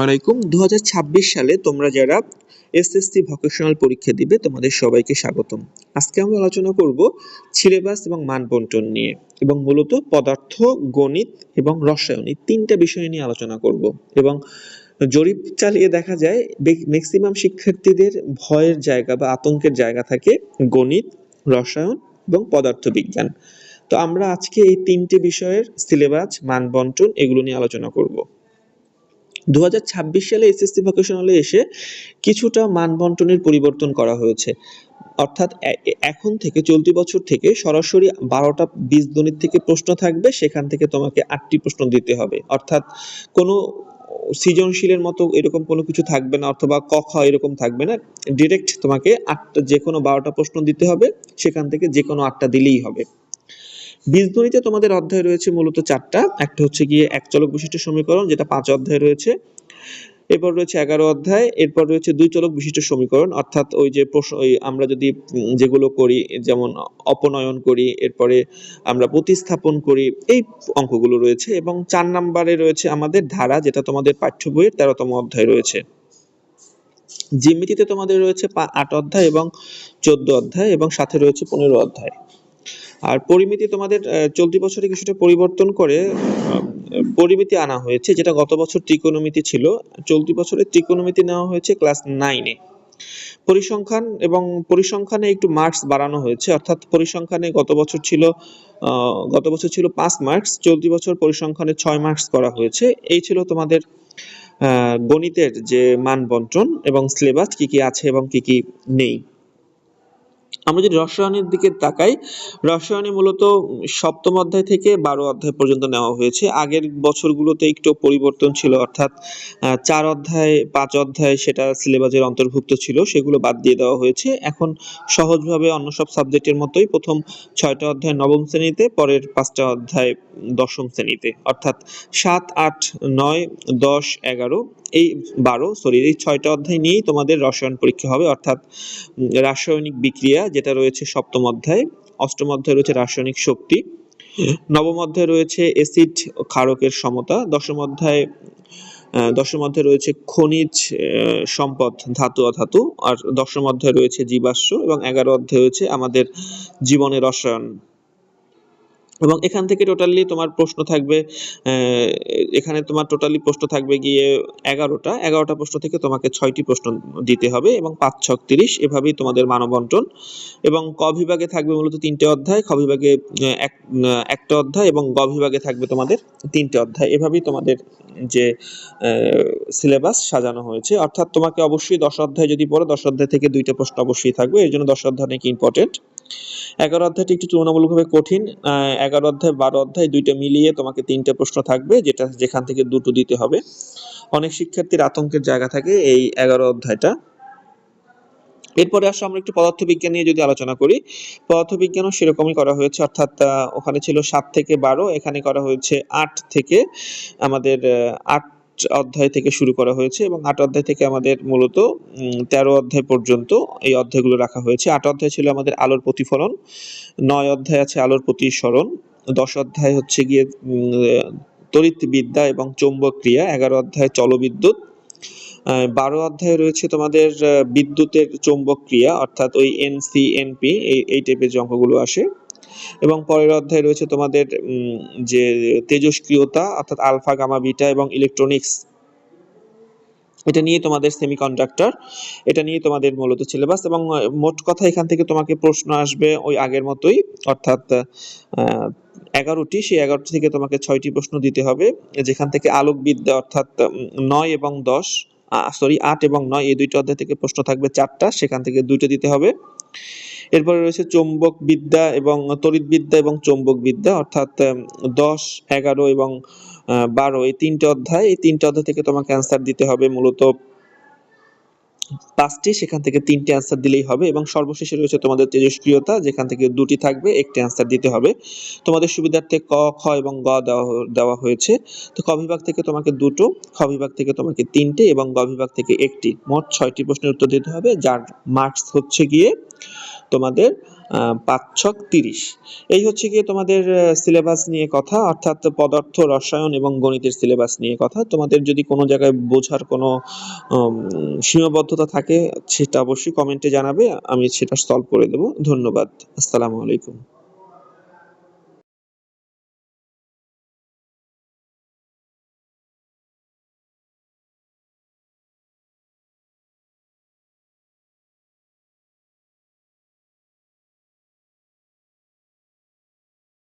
আলাইকুম 2026 সালে তোমরা যারা এসএসসি ভোকেশনাল পরীক্ষা দিবে তোমাদের সবাইকে স্বাগতম। আজকে আমরা আলোচনা করব সিলেবাস এবং মানবন্টন নিয়ে এবং মূলত পদার্থ, গণিত এবং রসায়ন এই তিনটা বিষয় নিয়ে আলোচনা করব। এবং জরিপ চালিয়ে দেখা যায় ম্যাক্সিমাম শিক্ষার্থীদের ভয়ের জায়গা বা আতঙ্কের জায়গা থাকে গণিত, রসায়ন এবং পদার্থবিজ্ঞান। তো আমরা আজকে এই তিনটে বিষয়ের সিলেবাস, মানবন্টন এগুলো নিয়ে আলোচনা করব। 2026 সালে এসএসসি ভোকেশনালে এসে কিছুটা মানবন্টনের পরিবর্তন করা হয়েছে। অর্থাৎ এখন থেকে চলতি বছর থেকে সরাসরি 12টা বীজগণিত থেকে প্রশ্ন থাকবে, সেখান থেকে তোমাকে 8টি প্রশ্ন দিতে হবে। অর্থাৎ কোনো সৃজনশীলের মতো এরকম কোনো কিছু থাকবে না, অথবা ক খ এরকম থাকবে না। ডিরেক্ট তোমাকে 8টা, যে কোনো 12টা প্রশ্ন দিতে হবে, সেখান থেকে যে কোনো 8টা দিলেই হবে। বীজগণিতে তোমাদের অধ্যায় রয়েছে মূলত 4টা। একটা হচ্ছে গিয়ে এক চলক বিশিষ্ট সমীকরণ, যেটা 5 অধ্যায় রয়েছে। এরপর রয়েছে 11 অধ্যায়। এরপর রয়েছে 2 চলক বিশিষ্ট সমীকরণ, অর্থাৎ ওই যে আমরা যদি যেগুলো করি, যেমন অপনয়ন করি, এরপরে আমরা প্রতিস্থাপন করি, এই অঙ্কগুলো রয়েছে। এবং 4 নম্বরে রয়েছে আমাদের ধারা, যেটা তোমাদের পাঠ্য বইয়ের 13তম অধ্যায় রয়েছে। জ্যামিতিতে তোমাদের রয়েছে 8 অধ্যায় এবং 14 অধ্যায় এবং সাথে রয়েছে 15 অধ্যায়। আর পরিমিতি তোমাদের চলতি বছরে কিছুটা পরিবর্তন করে পরিমিতি আনা হয়েছে, যেটা গত বছর ত্রিকোণমিতি ছিল। চলতি বছরে ত্রিকোণমিতি নেওয়া হয়েছে ক্লাস 9-এ। পরিসংখ্যান এবং পরিসংখ্যানে একটু মার্কস বাড়ানো হয়েছে, অর্থাৎ পরিসংখ্যানে গত বছর ছিল 5 মার্কস, চলতি বছর পরিসংখ্যানে 6 মার্কস করা হয়েছে। এই ছিল তোমাদের গণিতের যে মান বন্টন এবং সিলেবাস, কি কি আছে এবং কি কি নেই। আমরা যদি রসায়নের দিকে তাকাই, রসায়নে মূলত 7ম অধ্যায় থেকে 12 অধ্যায় পর্যন্ত নেওয়া হয়েছে। আগের বছরগুলোতে একটু পরিবর্তন ছিল, অর্থাৎ 4 অধ্যায় 5 অধ্যায় সেটা সিলেবাসের অন্তর্ভুক্ত ছিল, সেগুলো বাদ দিয়ে দেওয়া হয়েছে। এখন সহজভাবে অন্য সব সাবজেক্টের মতোই প্রথম 6টা অধ্যায় 9ম শ্রেণীতে, পরের 5টা অধ্যায় 10ম শ্রেণীতে, অর্থাৎ 7, 8, 9, 10, 11 এই 6টা অধ্যায় নিয়েই তোমাদের রসায়ন পরীক্ষা হবে। অর্থাৎ রাসায়নিক বিক্রিয়া, যেটা রয়েছে 7ম অধ্যায়। 8ম অধ্যায় রয়েছে রাসায়নিক শক্তি। 9ম অধ্যায় রয়েছে অ্যাসিড ক্ষারকের সমতা। 10ম অধ্যায় রয়েছে খনিজ সম্পদ, ধাতু অধাতু। আর 10ম অধ্যায় রয়েছে জীবাশ্ম এবং 11 অধ্যায় রয়েছে আমাদের জীবনের রসায়ন। এবং এখান থেকে টোটালি তোমার প্রশ্ন থাকবে, এখানে তোমার টোটালি প্রশ্ন থাকবে গিয়ে 11টা প্রশ্ন থেকে তোমাকে 6টি প্রশ্ন দিতে হবে এবং 5 ছক 30, এভাবেই তোমাদের মানবন্টন। এবং ক বিভাগে থাকবে মূলত 3টে অধ্যায়, খ বিভাগে একটা অধ্যায় এবং গ বিভাগে থাকবে তোমাদের 3টে অধ্যায়। এভাবেই তোমাদের যে সিলেবাস সাজানো হয়েছে। অর্থাৎ তোমাকে অবশ্যই 10 অধ্যায় যদি পড়ো, 10 অধ্যায় থেকে 2টা প্রশ্ন অবশ্যই থাকবে, এর জন্য 10 অধ্যায় অনেক ইম্পর্টেন্ট। 11 অধ্যায়টি একটু তুলনামূলকভাবে কঠিন। 11 অধ্যায় 12 অধ্যায় 2টা মিলিয়ে তোমাকে 3টে প্রশ্ন থাকবে, যেখান থেকে 2টো দিতে হবে। অনেক শিক্ষার্থীর আতঙ্কের জায়গা থাকে এই 11 অধ্যায়টা। এরপরে আসলে আমরা একটু পদার্থবিজ্ঞান নিয়ে যদি আলোচনা করি, পদার্থবিজ্ঞানও সেরকমই করা হয়েছে। অর্থাৎ ওখানে ছিল 7 থেকে 12, এখানে করা হয়েছে 8 থেকে আমাদের 8 অধ্যায় থেকে শুরু করা হয়েছে এবং 8 অধ্যায় থেকে আমাদের মূলত 13 অধ্যায় পর্যন্ত এই অধ্যায়গুলো রাখা হয়েছে। 8 অধ্যায় ছিল আমাদের আলোর প্রতিফলন, 9 অধ্যায় আছে আলোর প্রতিসরণ, 10 অধ্যায় হচ্ছে গিয়ে তড়িৎবিদ্যা এবং চৌম্বক ক্রিয়া, 11 অধ্যায় চলবিদ্যুৎ, 12 অধ্যায়ে রয়েছে তোমাদের বিদ্যুতের চৌম্বক ক্রিয়া, অর্থাৎ ওই NC/NP এই টাইপের যে অঙ্কগুলো আসে। এবং পরের অধ্যায়ে রয়েছে তোমাদের যে তেজস্ক্রিয়তা, অর্থাৎ আলফা, গামা, বিটা এবং ইলেকট্রনিক্স, এটা নিয়ে তোমাদের সেমিকন্ডাক্টর, এটা নিয়ে তোমাদের মূলত সিলেবাস। এবং মোট কথা এখান থেকে তোমাকে প্রশ্ন আসবে ওই আগের মতোই, অর্থাৎ 11টি, সেই 11টি থেকে তোমাকে 6টি প্রশ্ন দিতে হবে, যেখান থেকে আলোকবিদ্যা অর্থাৎ 9 এবং 10 8 এবং 9 এই 2টা অধ্যায় থেকে প্রশ্ন থাকবে 4টা, সেখান থেকে 2টা দিতে হবে। এরপরে রয়েছে চৌম্বক বিদ্যা এবং তড়িৎবিদ্যা এবং চৌম্বক বিদ্যা, অর্থাৎ 10, 11 এবং 12 এই 3টে অধ্যায়। এই 3টে অধ্যায় থেকে তোমাকে অ্যান্সার দিতে হবে মূলত 5টি, সেখান থেকে 3টে অ্যান্সার দিলেই হবে। এবং সর্বশেষে রয়েছে তোমাদের তেজস্ক্রিয়তা, যেখান থেকে 2টি থাকবে, একটি অ্যান্সার দিতে হবে। তোমাদের সুবিধার্থে ক, খ এবং গ দেওয়া হয়েছে। তো ক বিভাগ থেকে তোমাকে 2টো, খ বিভাগ থেকে তোমাকে 3টে এবং গ বিভাগ থেকে 1টি, মোট 6টি প্রশ্নের উত্তর দিতে হবে, যার মার্কস হচ্ছে গিয়ে তোমাদের ৫ ছক ৩০। এই হচ্ছে গিয়ে তোমাদের সিলেবাস নিয়ে কথা, অর্থাৎ পদার্থ, রসায়ন এবং গণিতের সিলেবাস নিয়ে কথা। তোমাদের যদি কোনো জায়গায় বোঝার কোনো সীমাবদ্ধতা থাকে সেটা অবশ্যই কমেন্টে জানাবে। আমি সেটা সলভ করে দেব। ধন্যবাদ। আসসালামু আলাইকুম।